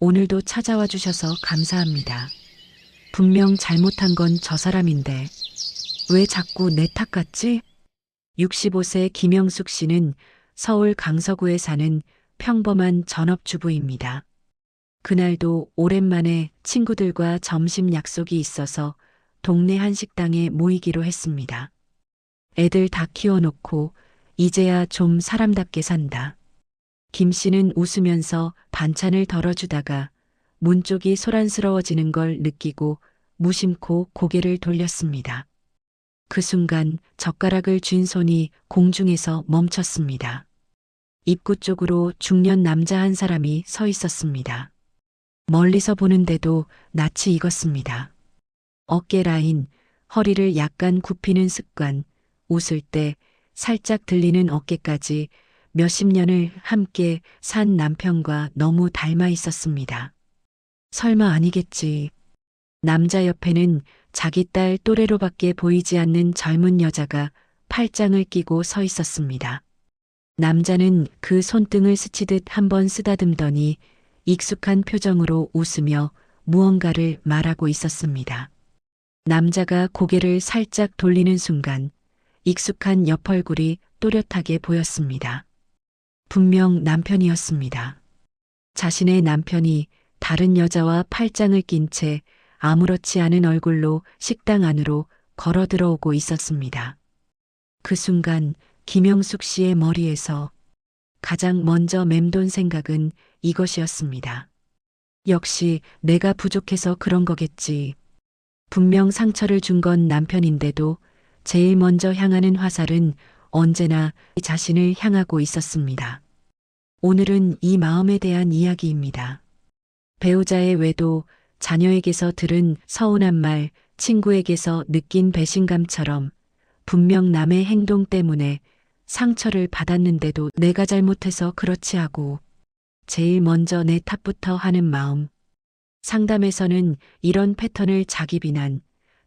오늘도 찾아와 주셔서 감사합니다. 분명 잘못한 건 저 사람인데 왜 자꾸 내 탓 같지? 65세 김영숙 씨는 서울 강서구에 사는 평범한 전업주부입니다. 그날도 오랜만에 친구들과 점심 약속이 있어서 동네 한식당에 모이기로 했습니다. 애들 다 키워놓고 이제야 좀 사람답게 산다. 김 씨는 웃으면서 반찬을 덜어주다가 문 쪽이 소란스러워지는 걸 느끼고 무심코 고개를 돌렸습니다. 그 순간 젓가락을 쥔 손이 공중에서 멈췄습니다. 입구 쪽으로 중년 남자 한 사람이 서 있었습니다. 멀리서 보는데도 낯이 익었습니다. 어깨 라인, 허리를 약간 굽히는 습관, 웃을 때 살짝 들리는 어깨까지 몇십 년을 함께 산 남편과 너무 닮아 있었습니다. 설마 아니겠지. 남자 옆에는 자기 딸 또래로밖에 보이지 않는 젊은 여자가 팔짱을 끼고 서 있었습니다. 남자는 그 손등을 스치듯 한번 쓰다듬더니 익숙한 표정으로 웃으며 무언가를 말하고 있었습니다. 남자가 고개를 살짝 돌리는 순간 익숙한 옆얼굴이 또렷하게 보였습니다. 분명 남편이었습니다. 자신의 남편이 다른 여자와 팔짱을 낀 채 아무렇지 않은 얼굴로 식당 안으로 걸어 들어오고 있었습니다. 그 순간 김영숙 씨의 머리에서 가장 먼저 맴돈 생각은 이것이었습니다. 역시 내가 부족해서 그런 거겠지. 분명 상처를 준 건 남편인데도 제일 먼저 향하는 화살은 언제나 자신을 향하고 있었습니다. 오늘은 이 마음에 대한 이야기입니다. 배우자의 외도, 자녀에게서 들은 서운한 말, 친구에게서 느낀 배신감처럼 분명 남의 행동 때문에 상처를 받았는데도 내가 잘못해서 그렇지 하고 제일 먼저 내 탓부터 하는 마음. 상담에서는 이런 패턴을 자기 비난,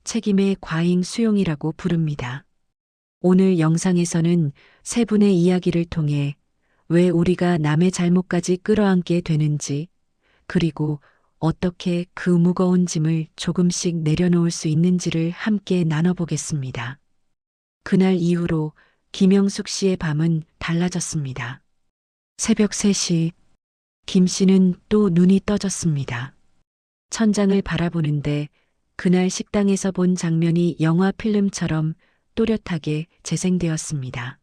책임의 과잉 수용이라고 부릅니다. 오늘 영상에서는 세 분의 이야기를 통해 왜 우리가 남의 잘못까지 끌어안게 되는지, 그리고 어떻게 그 무거운 짐을 조금씩 내려놓을 수 있는지를 함께 나눠보겠습니다. 그날 이후로 김영숙 씨의 밤은 달라졌습니다. 새벽 3시, 김 씨는 또 눈이 떠졌습니다. 천장을 바라보는데 그날 식당에서 본 장면이 영화 필름처럼 또렷하게 재생되었습니다.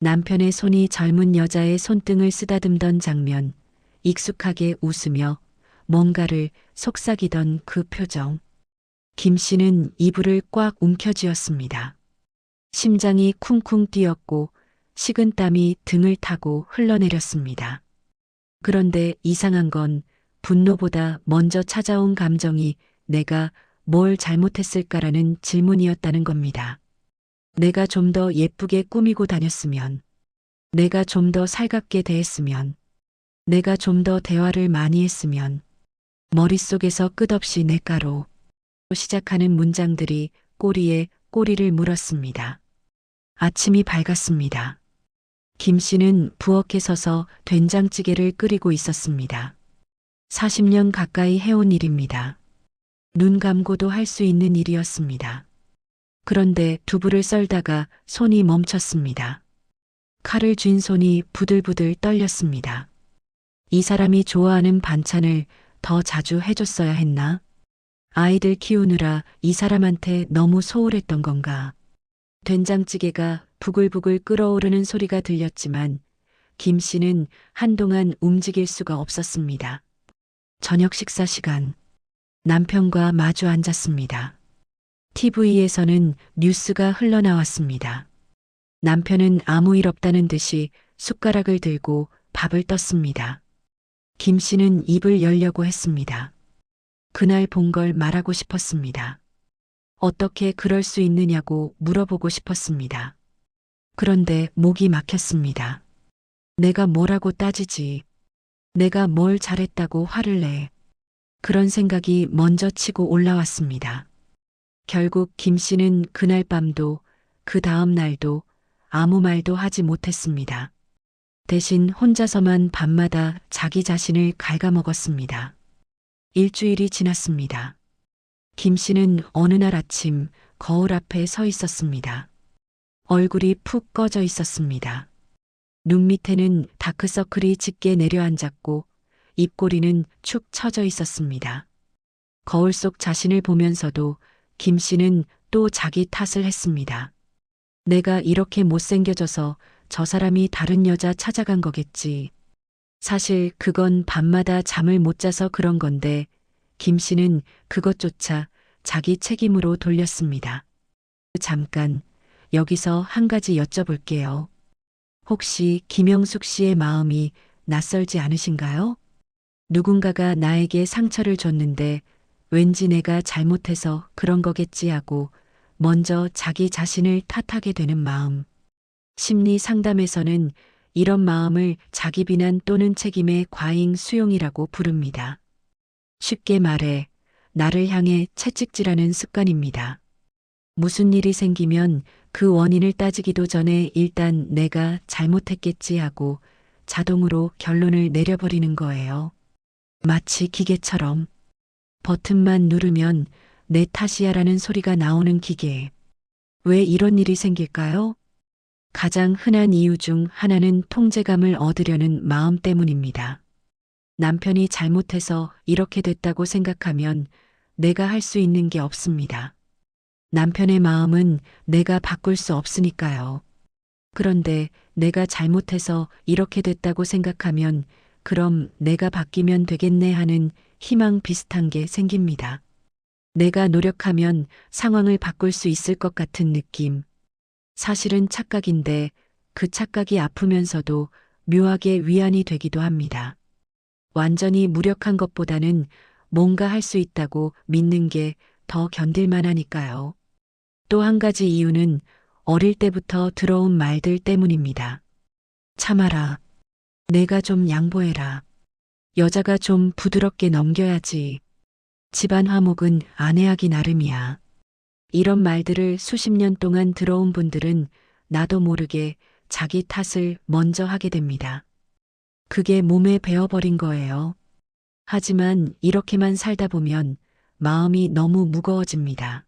남편의 손이 젊은 여자의 손등을 쓰다듬던 장면, 익숙하게 웃으며 뭔가를 속삭이던 그 표정. 김 씨는 이불을 꽉 움켜쥐었습니다. 심장이 쿵쿵 뛰었고 식은땀이 등을 타고 흘러내렸습니다. 그런데 이상한 건 분노보다 먼저 찾아온 감정이 내가 뭘 잘못했을까라는 질문이었다는 겁니다. 내가 좀 더 예쁘게 꾸미고 다녔으면, 내가 좀 더 살갑게 대했으면, 내가 좀 더 대화를 많이 했으면, 머릿속에서 끝없이 내가로 시작하는 문장들이 꼬리에 꼬리를 물었습니다. 아침이 밝았습니다. 김 씨는 부엌에 서서 된장찌개를 끓이고 있었습니다. 40년 가까이 해온 일입니다. 눈 감고도 할 수 있는 일이었습니다. 그런데 두부를 썰다가 손이 멈췄습니다. 칼을 쥔 손이 부들부들 떨렸습니다. 이 사람이 좋아하는 반찬을 더 자주 해줬어야 했나? 아이들 키우느라 이 사람한테 너무 소홀했던 건가? 된장찌개가 부글부글 끓어오르는 소리가 들렸지만 김 씨는 한동안 움직일 수가 없었습니다. 저녁 식사 시간, 남편과 마주 앉았습니다. TV에서는 뉴스가 흘러나왔습니다. 남편은 아무 일 없다는 듯이 숟가락을 들고 밥을 떴습니다. 김 씨는 입을 열려고 했습니다. 그날 본 걸 말하고 싶었습니다. 어떻게 그럴 수 있느냐고 물어보고 싶었습니다. 그런데 목이 막혔습니다. 내가 뭐라고 따지지. 내가 뭘 잘했다고 화를 내. 그런 생각이 먼저 치고 올라왔습니다. 결국 김 씨는 그날 밤도 그 다음 날도 아무 말도 하지 못했습니다. 대신 혼자서만 밤마다 자기 자신을 갉아먹었습니다. 일주일이 지났습니다. 김 씨는 어느 날 아침 거울 앞에 서 있었습니다. 얼굴이 푹 꺼져 있었습니다. 눈 밑에는 다크서클이 짙게 내려앉았고 입꼬리는 축 처져 있었습니다. 거울 속 자신을 보면서도 김 씨는 또 자기 탓을 했습니다. 내가 이렇게 못생겨져서 저 사람이 다른 여자 찾아간 거겠지. 사실 그건 밤마다 잠을 못 자서 그런 건데 김 씨는 그것조차 자기 책임으로 돌렸습니다. 잠깐 여기서 한 가지 여쭤볼게요. 혹시 김영숙 씨의 마음이 낯설지 않으신가요? 누군가가 나에게 상처를 줬는데 왠지 내가 잘못해서 그런 거겠지 하고 먼저 자기 자신을 탓하게 되는 마음. 심리 상담에서는 이런 마음을 자기 비난 또는 책임의 과잉 수용이라고 부릅니다. 쉽게 말해 나를 향해 채찍질하는 습관입니다. 무슨 일이 생기면 그 원인을 따지기도 전에 일단 내가 잘못했겠지 하고 자동으로 결론을 내려버리는 거예요. 마치 기계처럼 버튼만 누르면 내 탓이야라는 소리가 나오는 기계. 왜 이런 일이 생길까요? 가장 흔한 이유 중 하나는 통제감을 얻으려는 마음 때문입니다. 남편이 잘못해서 이렇게 됐다고 생각하면 내가 할 수 있는 게 없습니다. 남편의 마음은 내가 바꿀 수 없으니까요. 그런데 내가 잘못해서 이렇게 됐다고 생각하면 그럼 내가 바뀌면 되겠네 하는 희망 비슷한 게 생깁니다. 내가 노력하면 상황을 바꿀 수 있을 것 같은 느낌. 사실은 착각인데 그 착각이 아프면서도 묘하게 위안이 되기도 합니다. 완전히 무력한 것보다는 뭔가 할 수 있다고 믿는 게 더 견딜만 하니까요. 또 한 가지 이유는 어릴 때부터 들어온 말들 때문입니다. 참아라. 내가 좀 양보해라. 여자가 좀 부드럽게 넘겨야지. 집안 화목은 아내하기 나름이야. 이런 말들을 수십 년 동안 들어온 분들은 나도 모르게 자기 탓을 먼저 하게 됩니다. 그게 몸에 배어버린 거예요. 하지만 이렇게만 살다 보면 마음이 너무 무거워집니다.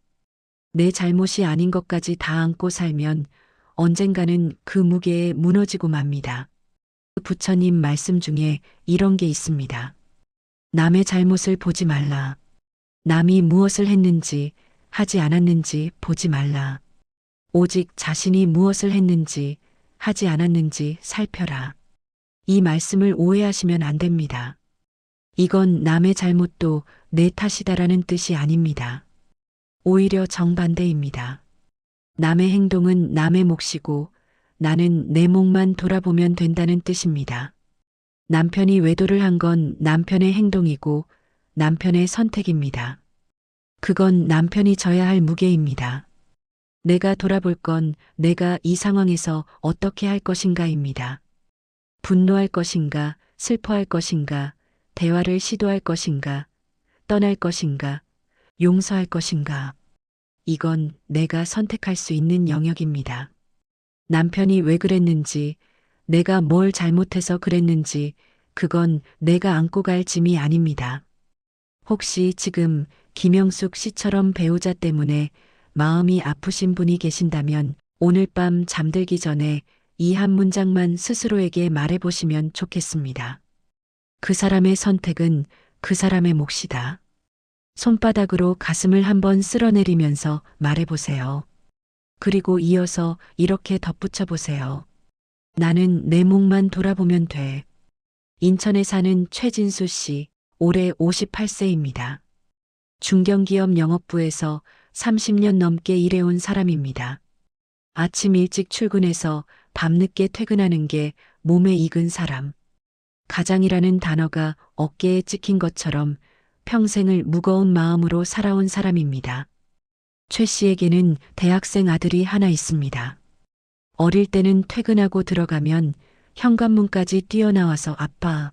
내 잘못이 아닌 것까지 다 안고 살면 언젠가는 그 무게에 무너지고 맙니다. 부처님 말씀 중에 이런 게 있습니다. 남의 잘못을 보지 말라. 남이 무엇을 했는지 하지 않았는지 보지 말라. 오직 자신이 무엇을 했는지 하지 않았는지 살펴라. 이 말씀을 오해하시면 안 됩니다. 이건 남의 잘못도 내 탓이다라는 뜻이 아닙니다. 오히려 정반대입니다. 남의 행동은 남의 몫이고 나는 내 몫만 돌아보면 된다는 뜻입니다. 남편이 외도를 한 건 남편의 행동이고 남편의 선택입니다. 그건 남편이 져야 할 무게입니다. 내가 돌아볼 건 내가 이 상황에서 어떻게 할 것인가입니다. 분노할 것인가, 슬퍼할 것인가, 대화를 시도할 것인가, 떠날 것인가, 용서할 것인가. 이건 내가 선택할 수 있는 영역입니다. 남편이 왜 그랬는지, 내가 뭘 잘못해서 그랬는지, 그건 내가 안고 갈 짐이 아닙니다. 혹시 지금 김영숙 씨처럼 배우자 때문에 마음이 아프신 분이 계신다면 오늘 밤 잠들기 전에 이 한 문장만 스스로에게 말해보시면 좋겠습니다. 그 사람의 선택은 그 사람의 몫이다. 손바닥으로 가슴을 한번 쓸어내리면서 말해보세요. 그리고 이어서 이렇게 덧붙여 보세요. 나는 내 몫만 돌아보면 돼. 인천에 사는 최진수 씨, 올해 58세입니다. 중견기업 영업부에서 30년 넘게 일해온 사람입니다. 아침 일찍 출근해서 밤늦게 퇴근하는 게 몸에 익은 사람. 가장이라는 단어가 어깨에 찍힌 것처럼 평생을 무거운 마음으로 살아온 사람입니다. 최 씨에게는 대학생 아들이 하나 있습니다. 어릴 때는 퇴근하고 들어가면 현관문까지 뛰어나와서 아빠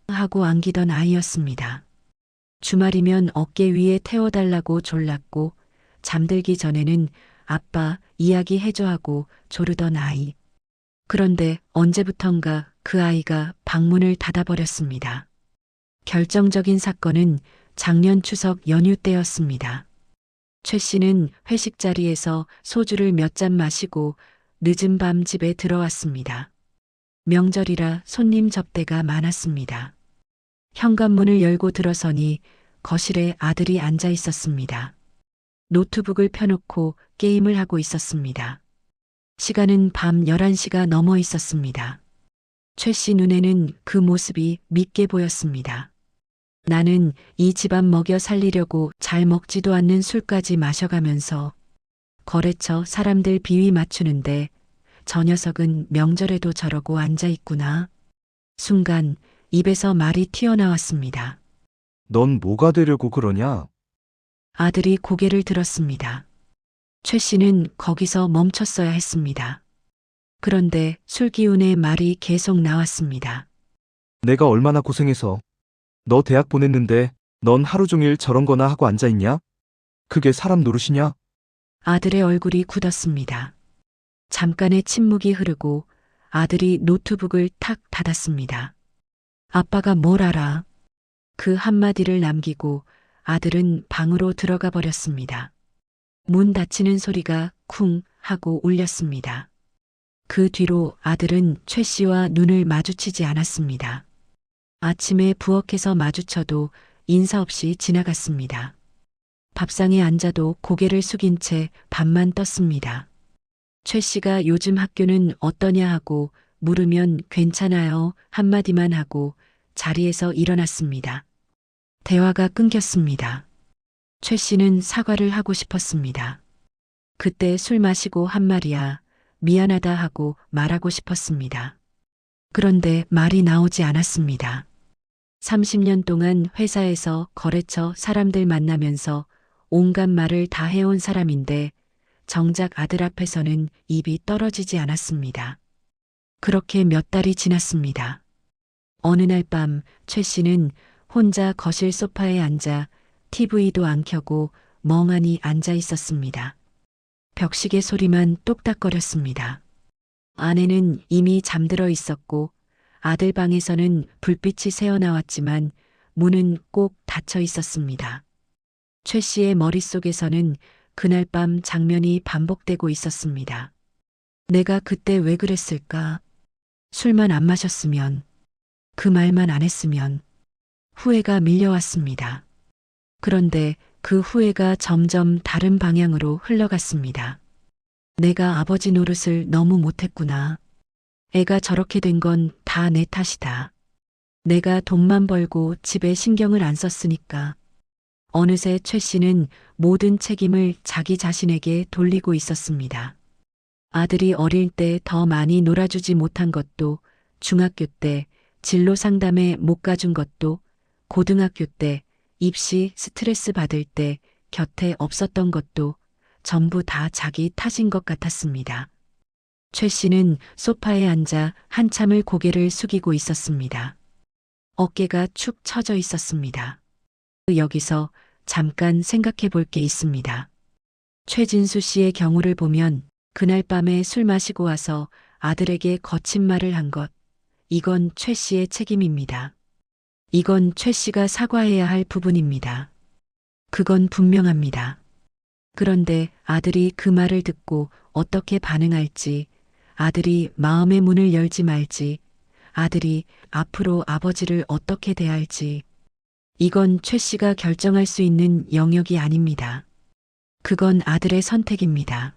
하고 안기던 아이였습니다. 주말이면 어깨 위에 태워달라고 졸랐고 잠들기 전에는 아빠 이야기해줘 하고 조르던 아이. 그런데 언제부턴가 그 아이가 방문을 닫아버렸습니다. 결정적인 사건은 작년 추석 연휴 때였습니다. 최 씨는 회식 자리에서 소주를 몇 잔 마시고 늦은 밤 집에 들어왔습니다. 명절이라 손님 접대가 많았습니다. 현관문을 열고 들어서니 거실에 아들이 앉아 있었습니다. 노트북을 펴놓고 게임을 하고 있었습니다. 시간은 밤 11시가 넘어 있었습니다. 최 씨 눈에는 그 모습이 밉게 보였습니다. 나는 이 집안 먹여 살리려고 잘 먹지도 않는 술까지 마셔가면서 거래처 사람들 비위 맞추는데 저 녀석은 명절에도 저러고 앉아 있구나. 순간 입에서 말이 튀어나왔습니다. 넌 뭐가 되려고 그러냐? 아들이 고개를 들었습니다. 최 씨는 거기서 멈췄어야 했습니다. 그런데 술기운의 말이 계속 나왔습니다. 내가 얼마나 고생해서 너 대학 보냈는데 넌 하루 종일 저런 거나 하고 앉아있냐? 그게 사람 노릇이냐? 아들의 얼굴이 굳었습니다. 잠깐의 침묵이 흐르고 아들이 노트북을 탁 닫았습니다. 아빠가 뭘 알아? 그 한마디를 남기고 아들은 방으로 들어가 버렸습니다. 문 닫히는 소리가 쿵 하고 울렸습니다. 그 뒤로 아들은 최 씨와 눈을 마주치지 않았습니다. 아침에 부엌에서 마주쳐도 인사 없이 지나갔습니다. 밥상에 앉아도 고개를 숙인 채 밥만 떴습니다. 최 씨가 요즘 학교는 어떠냐 하고 물으면 괜찮아요 한마디만 하고 자리에서 일어났습니다. 대화가 끊겼습니다. 최 씨는 사과를 하고 싶었습니다. 그때 술 마시고 한 말이야 미안하다 하고 말하고 싶었습니다. 그런데 말이 나오지 않았습니다. 30년 동안 회사에서 거래처 사람들 만나면서 온갖 말을 다 해온 사람인데 정작 아들 앞에서는 입이 떨어지지 않았습니다. 그렇게 몇 달이 지났습니다. 어느 날 밤 최 씨는 혼자 거실 소파에 앉아 TV도 안 켜고 멍하니 앉아 있었습니다. 벽시계 소리만 똑딱거렸습니다. 아내는 이미 잠들어 있었고 아들 방에서는 불빛이 새어나왔지만 문은 꼭 닫혀 있었습니다. 최 씨의 머릿속에서는 그날 밤 장면이 반복되고 있었습니다. 내가 그때 왜 그랬을까? 술만 안 마셨으면, 그 말만 안 했으면, 후회가 밀려왔습니다. 그런데 그 후회가 점점 다른 방향으로 흘러갔습니다. 내가 아버지 노릇을 너무 못했구나. 애가 저렇게 된 건 다 내 탓이다. 내가 돈만 벌고 집에 신경을 안 썼으니까. 어느새 최 씨는 모든 책임을 자기 자신에게 돌리고 있었습니다. 아들이 어릴 때 더 많이 놀아주지 못한 것도, 중학교 때 진로 상담에 못 가준 것도, 고등학교 때 입시 스트레스 받을 때 곁에 없었던 것도 전부 다 자기 탓인 것 같았습니다. 최 씨는 소파에 앉아 한참을 고개를 숙이고 있었습니다. 어깨가 축 처져 있었습니다. 여기서 잠깐 생각해 볼 게 있습니다. 최진수 씨의 경우를 보면 그날 밤에 술 마시고 와서 아들에게 거친 말을 한 것, 이건 최 씨의 책임입니다. 이건 최 씨가 사과해야 할 부분입니다. 그건 분명합니다. 그런데 아들이 그 말을 듣고 어떻게 반응할지, 아들이 마음의 문을 열지 말지, 아들이 앞으로 아버지를 어떻게 대할지, 이건 최 씨가 결정할 수 있는 영역이 아닙니다. 그건 아들의 선택입니다.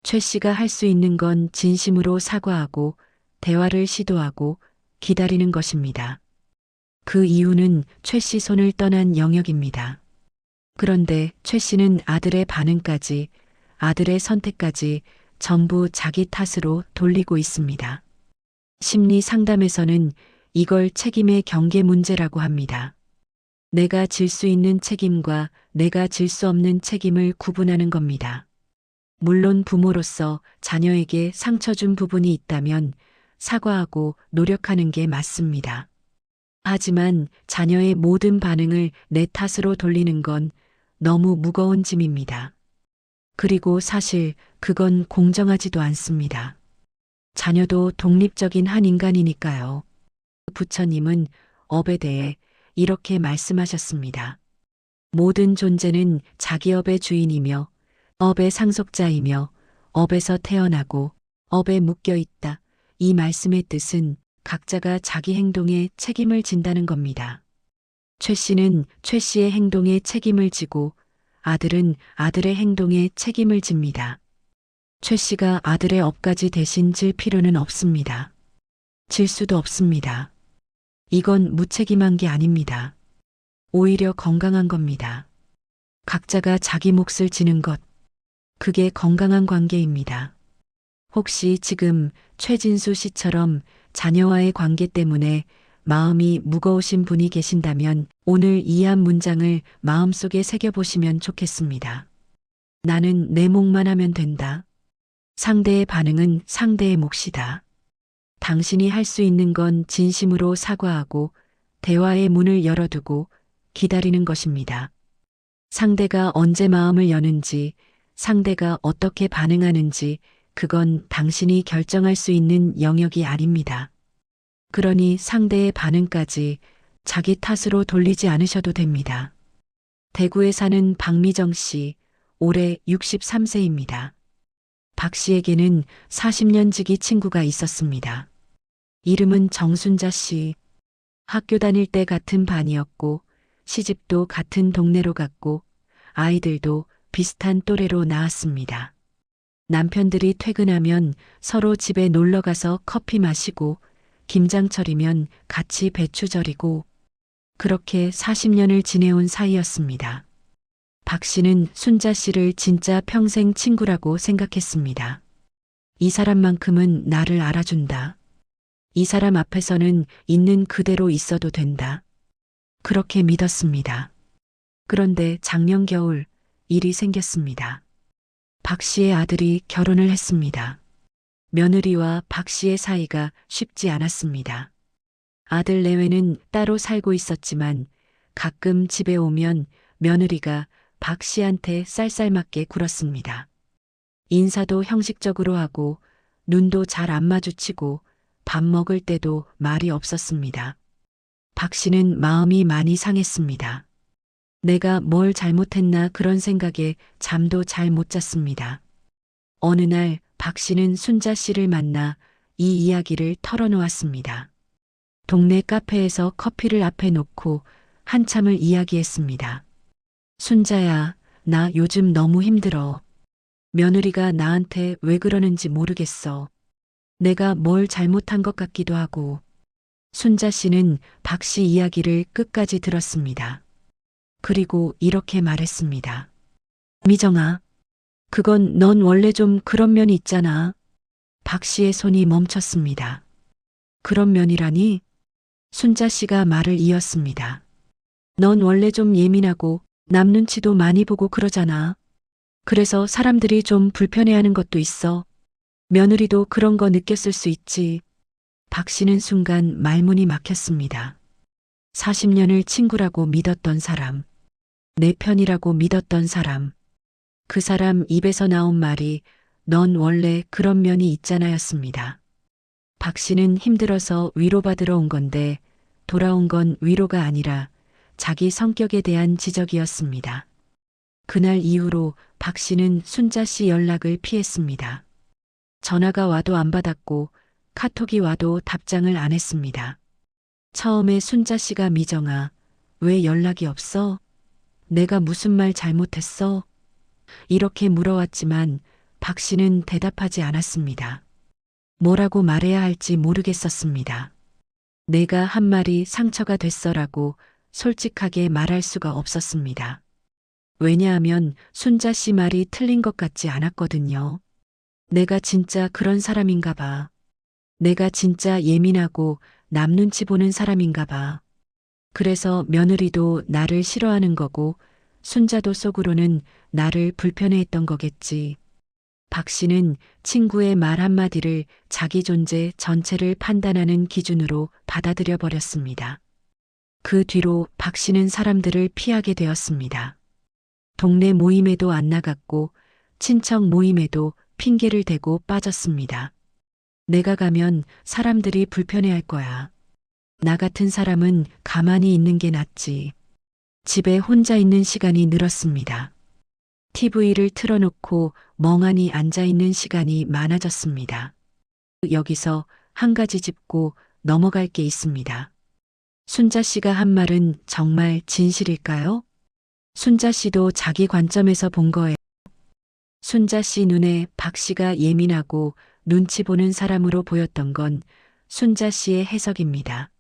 최 씨가 할 수 있는 건 진심으로 사과하고 대화를 시도하고 기다리는 것입니다. 그 이유는 최 씨 손을 떠난 영역입니다. 그런데 최 씨는 아들의 반응까지, 아들의 선택까지 전부 자기 탓으로 돌리고 있습니다. 심리 상담에서는 이걸 책임의 경계 문제라고 합니다. 내가 질 수 있는 책임과 내가 질 수 없는 책임을 구분하는 겁니다. 물론 부모로서 자녀에게 상처 준 부분이 있다면 사과하고 노력하는 게 맞습니다. 하지만 자녀의 모든 반응을 내 탓으로 돌리는 건 너무 무거운 짐입니다. 그리고 사실 그건 공정하지도 않습니다. 자녀도 독립적인 한 인간이니까요. 부처님은 업에 대해 이렇게 말씀하셨습니다. 모든 존재는 자기 업의 주인이며 업의 상속자이며 업에서 태어나고 업에 묶여 있다. 이 말씀의 뜻은 각자가 자기 행동에 책임을 진다는 겁니다. 최 씨는 최 씨의 행동에 책임을 지고 아들은 아들의 행동에 책임을 집니다. 최 씨가 아들의 업까지 대신 질 필요는 없습니다. 질 수도 없습니다. 이건 무책임한 게 아닙니다. 오히려 건강한 겁니다. 각자가 자기 몫을 지는 것, 그게 건강한 관계입니다. 혹시 지금 최진수 씨처럼 자녀와의 관계 때문에 마음이 무거우신 분이 계신다면 오늘 이 한 문장을 마음속에 새겨보시면 좋겠습니다. 나는 내 몫만 하면 된다. 상대의 반응은 상대의 몫이다. 당신이 할 수 있는 건 진심으로 사과하고 대화의 문을 열어두고 기다리는 것입니다. 상대가 언제 마음을 여는지, 상대가 어떻게 반응하는지 그건 당신이 결정할 수 있는 영역이 아닙니다. 그러니 상대의 반응까지 자기 탓으로 돌리지 않으셔도 됩니다. 대구에 사는 박미정 씨, 올해 63세입니다. 박 씨에게는 40년 지기 친구가 있었습니다. 이름은 정순자 씨. 학교 다닐 때 같은 반이었고 시집도 같은 동네로 갔고 아이들도 비슷한 또래로 낳았습니다. 남편들이 퇴근하면 서로 집에 놀러 가서 커피 마시고 김장철이면 같이 배추 절이고 그렇게 40년을 지내온 사이였습니다. 박 씨는 순자 씨를 진짜 평생 친구라고 생각했습니다. 이 사람만큼은 나를 알아준다. 이 사람 앞에서는 있는 그대로 있어도 된다. 그렇게 믿었습니다. 그런데 작년 겨울 일이 생겼습니다. 박 씨의 아들이 결혼을 했습니다. 며느리와 박 씨의 사이가 쉽지 않았습니다. 아들 내외는 따로 살고 있었지만 가끔 집에 오면 며느리가 박 씨한테 쌀쌀맞게 굴었습니다. 인사도 형식적으로 하고 눈도 잘 안 마주치고 밥 먹을 때도 말이 없었습니다. 박 씨는 마음이 많이 상했습니다. 내가 뭘 잘못했나 그런 생각에 잠도 잘 못 잤습니다. 어느 날 박 씨는 순자 씨를 만나 이 이야기를 털어놓았습니다. 동네 카페에서 커피를 앞에 놓고 한참을 이야기했습니다. 순자야, 나 요즘 너무 힘들어. 며느리가 나한테 왜 그러는지 모르겠어. 내가 뭘 잘못한 것 같기도 하고. 순자 씨는 박 씨 이야기를 끝까지 들었습니다. 그리고 이렇게 말했습니다. 미정아, 그건 넌 원래 좀 그런 면이 있잖아. 박 씨의 손이 멈췄습니다. 그런 면이라니? 순자 씨가 말을 이었습니다. 넌 원래 좀 예민하고 남 눈치도 많이 보고 그러잖아. 그래서 사람들이 좀 불편해하는 것도 있어. 며느리도 그런 거 느꼈을 수 있지. 박 씨는 순간 말문이 막혔습니다. 40년을 친구라고 믿었던 사람, 내 편이라고 믿었던 사람, 그 사람 입에서 나온 말이 넌 원래 그런 면이 있잖아였습니다. 박 씨는 힘들어서 위로받으러 온 건데 돌아온 건 위로가 아니라 자기 성격에 대한 지적이었습니다. 그날 이후로 박 씨는 순자 씨 연락을 피했습니다. 전화가 와도 안 받았고 카톡이 와도 답장을 안 했습니다. 처음에 순자 씨가 미정아, 왜 연락이 없어? 내가 무슨 말 잘못했어? 이렇게 물어왔지만 박 씨는 대답하지 않았습니다. 뭐라고 말해야 할지 모르겠었습니다. 내가 한 말이 상처가 됐어라고 솔직하게 말할 수가 없었습니다. 왜냐하면 순자 씨 말이 틀린 것 같지 않았거든요. 내가 진짜 그런 사람인가 봐. 내가 진짜 예민하고 남 눈치 보는 사람인가 봐. 그래서 며느리도 나를 싫어하는 거고 순자도 속으로는 나를 불편해했던 거겠지. 박 씨는 친구의 말 한마디를 자기 존재 전체를 판단하는 기준으로 받아들여 버렸습니다. 그 뒤로 박 씨는 사람들을 피하게 되었습니다. 동네 모임에도 안 나갔고 친척 모임에도 핑계를 대고 빠졌습니다. 내가 가면 사람들이 불편해할 거야. 나 같은 사람은 가만히 있는 게 낫지. 집에 혼자 있는 시간이 늘었습니다. TV를 틀어놓고 멍하니 앉아 있는 시간이 많아졌습니다. 여기서 한 가지 짚고 넘어갈 게 있습니다. 순자 씨가 한 말은 정말 진실일까요? 순자 씨도 자기 관점에서 본 거예요. 순자 씨 눈에 박 씨가 예민하고 눈치 보는 사람으로 보였던 건 순자 씨의 해석입니다.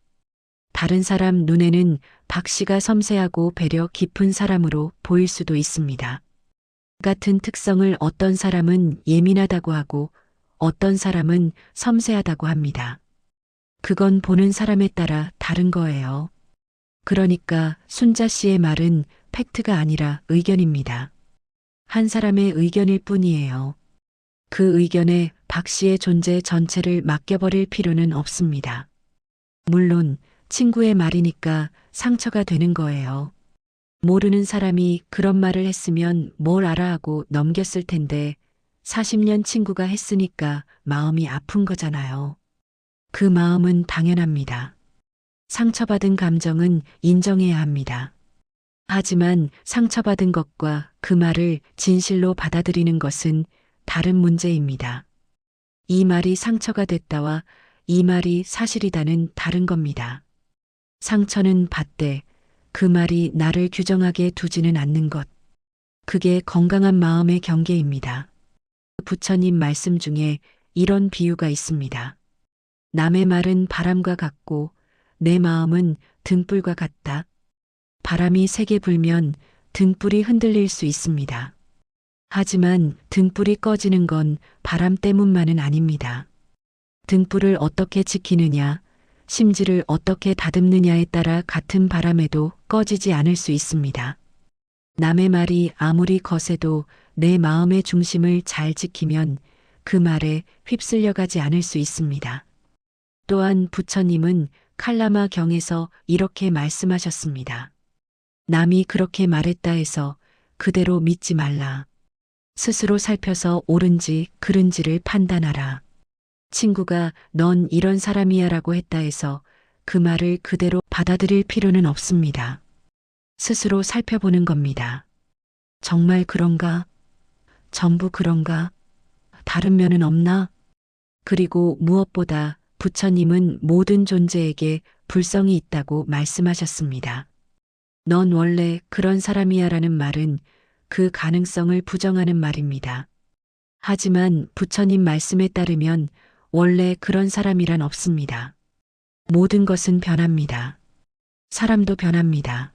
다른 사람 눈에는 박 씨가 섬세하고 배려 깊은 사람으로 보일 수도 있습니다. 같은 특성을 어떤 사람은 예민하다고 하고 어떤 사람은 섬세하다고 합니다. 그건 보는 사람에 따라 다른 거예요. 그러니까 순자 씨의 말은 팩트가 아니라 의견입니다. 한 사람의 의견일 뿐이에요. 그 의견에 박 씨의 존재 전체를 맡겨버릴 필요는 없습니다. 물론 친구의 말이니까 상처가 되는 거예요. 모르는 사람이 그런 말을 했으면 뭘 알아 하고 넘겼을 텐데 40년 친구가 했으니까 마음이 아픈 거잖아요. 그 마음은 당연합니다. 상처받은 감정은 인정해야 합니다. 하지만 상처받은 것과 그 말을 진실로 받아들이는 것은 다른 문제입니다. 이 말이 상처가 됐다와 이 말이 사실이다는 다른 겁니다. 상처는 받되 그 말이 나를 규정하게 두지는 않는 것. 그게 건강한 마음의 경계입니다. 부처님 말씀 중에 이런 비유가 있습니다. 남의 말은 바람과 같고 내 마음은 등불과 같다. 바람이 세게 불면 등불이 흔들릴 수 있습니다. 하지만 등불이 꺼지는 건 바람 때문만은 아닙니다. 등불을 어떻게 지키느냐, 심지를 어떻게 다듬느냐에 따라 같은 바람에도 꺼지지 않을 수 있습니다. 남의 말이 아무리 거세도 내 마음의 중심을 잘 지키면 그 말에 휩쓸려 가지 않을 수 있습니다. 또한 부처님은 칼라마 경에서 이렇게 말씀하셨습니다. 남이 그렇게 말했다 해서 그대로 믿지 말라. 스스로 살펴서 옳은지 그른지를 판단하라. 친구가 넌 이런 사람이야 라고 했다 해서 그 말을 그대로 받아들일 필요는 없습니다. 스스로 살펴보는 겁니다. 정말 그런가? 전부 그런가? 다른 면은 없나? 그리고 무엇보다 부처님은 모든 존재에게 불성이 있다고 말씀하셨습니다. 넌 원래 그런 사람이야 라는 말은 그 가능성을 부정하는 말입니다. 하지만 부처님 말씀에 따르면 원래 그런 사람이란 없습니다. 모든 것은 변합니다. 사람도 변합니다.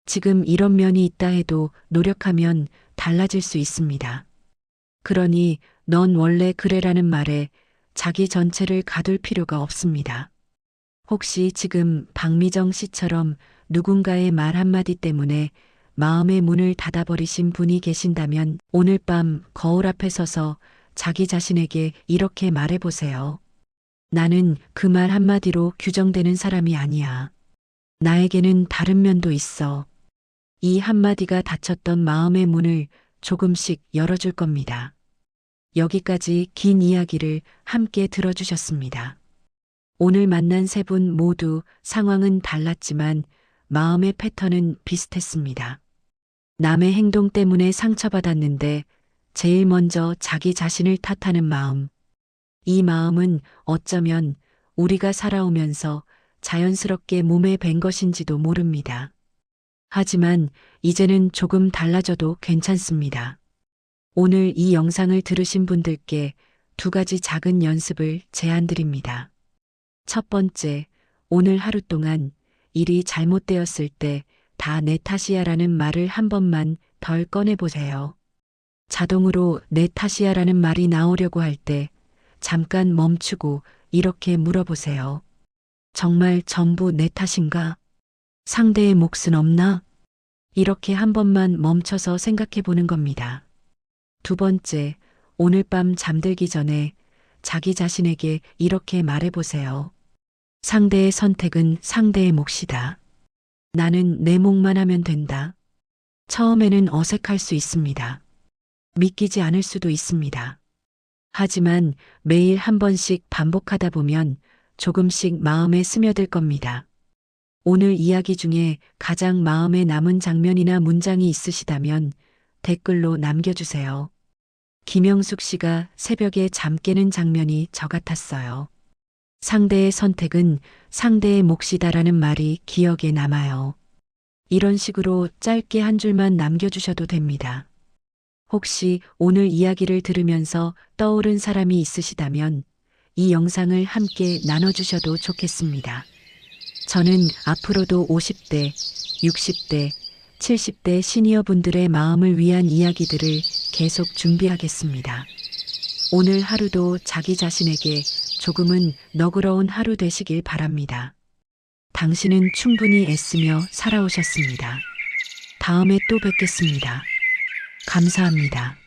지금 이런 면이 있다 해도 노력하면 달라질 수 있습니다. 그러니 넌 원래 그래라는 말에 자기 전체를 가둘 필요가 없습니다. 혹시 지금 박미정 씨처럼 누군가의 말 한마디 때문에 마음의 문을 닫아버리신 분이 계신다면 오늘 밤 거울 앞에 서서 자기 자신에게 이렇게 말해보세요. 나는 그 말 한마디로 규정되는 사람이 아니야. 나에게는 다른 면도 있어. 이 한마디가 닫혔던 마음의 문을 조금씩 열어줄 겁니다. 여기까지 긴 이야기를 함께 들어주셨습니다. 오늘 만난 세 분 모두 상황은 달랐지만 마음의 패턴은 비슷했습니다. 남의 행동 때문에 상처받았는데 제일 먼저 자기 자신을 탓하는 마음. 이 마음은 어쩌면 우리가 살아오면서 자연스럽게 몸에 밴 것인지도 모릅니다. 하지만 이제는 조금 달라져도 괜찮습니다. 오늘 이 영상을 들으신 분들께 두 가지 작은 연습을 제안드립니다. 첫 번째, 오늘 하루 동안 일이 잘못되었을 때 다 내 탓이야 라는 말을 한 번만 덜 꺼내보세요. 자동으로 내 탓이야 라는 말이 나오려고 할 때 잠깐 멈추고 이렇게 물어보세요. 정말 전부 내 탓인가? 상대의 몫은 없나? 이렇게 한 번만 멈춰서 생각해 보는 겁니다. 두 번째, 오늘 밤 잠들기 전에 자기 자신에게 이렇게 말해보세요. 상대의 선택은 상대의 몫이다. 나는 내 몫만 하면 된다. 처음에는 어색할 수 있습니다. 믿기지 않을 수도 있습니다. 하지만 매일 한 번씩 반복하다 보면 조금씩 마음에 스며들 겁니다. 오늘 이야기 중에 가장 마음에 남은 장면이나 문장이 있으시다면 댓글로 남겨주세요. 김영숙 씨가 새벽에 잠 깨는 장면이 저 같았어요. 상대의 선택은 상대의 몫이다라는 말이 기억에 남아요. 이런 식으로 짧게 한 줄만 남겨주셔도 됩니다. 혹시 오늘 이야기를 들으면서 떠오른 사람이 있으시다면 이 영상을 함께 나눠주셔도 좋겠습니다. 저는 앞으로도 50대, 60대, 70대 시니어 분들의 마음을 위한 이야기들을 계속 준비하겠습니다. 오늘 하루도 자기 자신에게 조금은 너그러운 하루 되시길 바랍니다. 당신은 충분히 애쓰며 살아오셨습니다. 다음에 또 뵙겠습니다. 감사합니다.